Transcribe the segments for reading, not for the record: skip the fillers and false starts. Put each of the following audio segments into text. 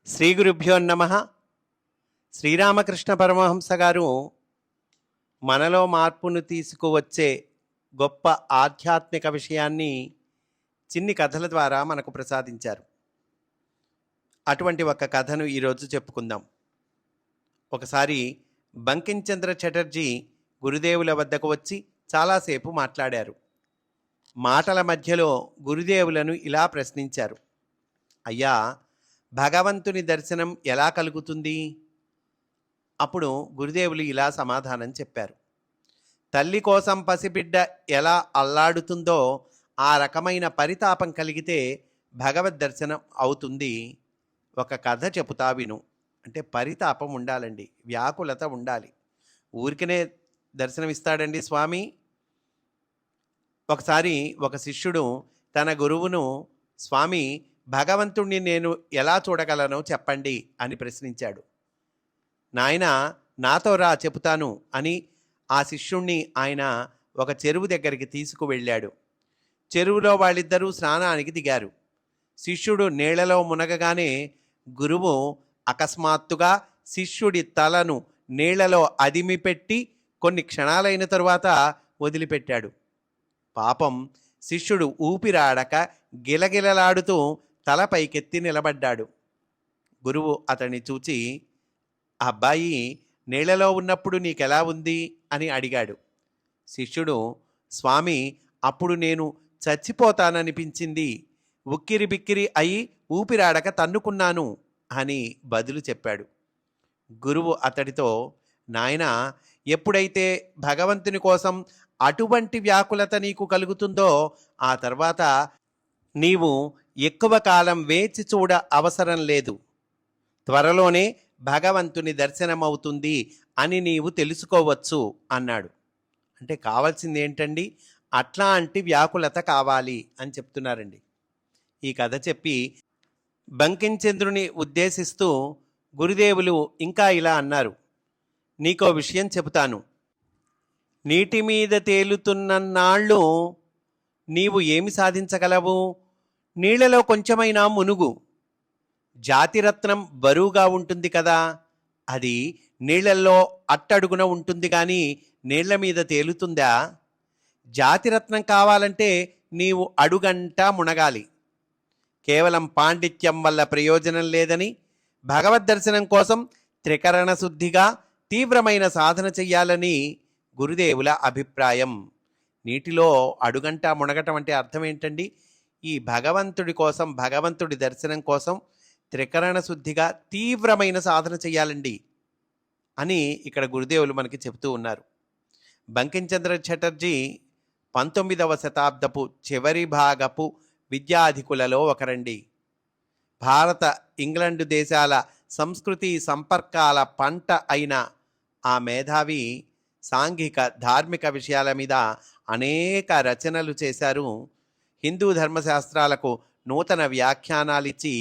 శ్రీ గురుభ్యో నమః. శ్రీరామకృష్ణ పరమహంస గారు మనలో మార్పును తీసుకువచ్చే గొప్ప ఆధ్యాత్మిక విషయాన్ని చిన్ని కథల ద్వారా మనకు ప్రసాదించారు. అటువంటి ఒక కథను ఈరోజు చెప్పుకుందాం. ఒకసారి బంకించంద్ర చటర్జీ గురుదేవుల వద్దకు వచ్చి చాలాసేపు మాట్లాడారు. మాటల మధ్యలో గురుదేవులను ఇలా ప్రశ్నించారు, అయ్యా, భగవంతుని దర్శనం ఎలా కలుగుతుంది? అప్పుడు గురుదేవులు ఇలా సమాధానం చెప్పారు, తల్లి కోసం పసిబిడ్డ ఎలా అల్లాడుతుందో ఆ రకమైన పరితాపం కలిగితే భగవద్ దర్శనం అవుతుంది. ఒక కథ చెబుతా విను. అంటే పరితాపం ఉండాలండి, వ్యాకులత ఉండాలి. ఊరికనే దర్శనమిస్తాడండి స్వామి? ఒకసారి ఒక శిష్యుడు తన గురువును, స్వామి, భగవంతుణ్ణి నేను ఎలా చూడగలను చెప్పండి అని ప్రశ్నించాడు. నాయన, నాతో రా చెబుతాను అని ఆ శిష్యుణ్ణి ఆయన ఒక చెరువు దగ్గరికి తీసుకువెళ్ళాడు. చెరువులో వాళ్ళిద్దరూ స్నానానికి దిగారు. శిష్యుడు నీళ్లలో మునగగానే గురువు అకస్మాత్తుగా శిష్యుడి తలను నీళ్లలో అదిమిపెట్టి కొన్ని క్షణాలైన తరువాత వదిలిపెట్టాడు. పాపం శిష్యుడు ఊపిరాడక గిలగిలలాడుతూ తల పైకెత్తి నిలబడ్డాడు. గురువు అతన్ని చూచి, అబ్బాయి, నీళ్లలో ఉన్నప్పుడు నీకెలా ఉంది అని అడిగాడు. శిష్యుడు, స్వామి, అప్పుడు నేను చచ్చిపోతాననిపించింది, ఉక్కిరి బిక్కిరి అయి ఊపిరాడక తన్నుకున్నాను అని బదులు చెప్పాడు. గురువు అతడితో, నాయనా, ఎప్పుడైతే భగవంతుని కోసం అటువంటి వ్యాకులత నీకు కలుగుతుందో ఆ తర్వాత నీవు ఎక్కువ కాలం వేచి చూడ అవసరం లేదు. త్వరలోనే భగవంతుని దర్శనమవుతుంది అని నీవు తెలుసుకోవచ్చు అన్నాడు. అంటే కావాల్సింది ఏంటండి? అట్లాంటి వ్యాకులత కావాలి అని చెప్తున్నారండి. ఈ కథ చెప్పి బంకించంద్రుని ఉద్దేశిస్తూ గురుదేవులు ఇంకా ఇలా అన్నారు, నీకో విషయం చెబుతాను. నీటి మీద తేలుతున్నన్నాళ్ళు నీవు ఏమి సాధించగలవు? నీళ్లలో కొంచెమైనా మునుగు. జాతిరత్నం బరువుగా ఉంటుంది కదా, అది నీళ్లల్లో అట్టడుగున ఉంటుంది కానీ నీళ్ల మీద తేలుతుందా? జాతిరత్నం కావాలంటే నీవు అడుగంటా మునగాలి. కేవలం పాండిత్యం వల్ల ప్రయోజనం లేదని, భగవద్ దర్శనం కోసం త్రికరణ శుద్ధిగా తీవ్రమైన సాధన చెయ్యాలని గురుదేవుల అభిప్రాయం. నీటిలో అడుగంటా మునగటం అంటే అర్థం ఏంటండి? ఈ భగవంతుడి కోసం, భగవంతుడి దర్శనం కోసం త్రికరణ శుద్ధిగా తీవ్రమైన సాధన చెయ్యాలండి అని ఇక్కడ గురుదేవులు మనకి చెబుతూ ఉన్నారు. బంకించంద్ర చటర్జీ 19వ శతాబ్దపు చివరి భాగపు విద్యాధికులలో ఒకరండి. భారత, ఇంగ్లండు దేశాల సంస్కృతి సంపర్కాల పంట అయిన ఆ మేధావి సాంఘిక ధార్మిక విషయాల మీద అనేక రచనలు చేశారు. హిందూ ధర్మశాస్త్రాలకు నూతన వ్యాఖ్యానాలిచ్చి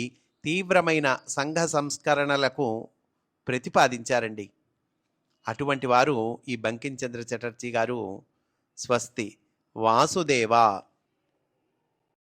తీవ్రమైన సంఘ సంస్కరణలకు ప్రతిపాదించారండి. అటువంటి వారు ఈ బంకించంద్ర చటర్జీ గారు. స్వస్తి. వాసుదేవ.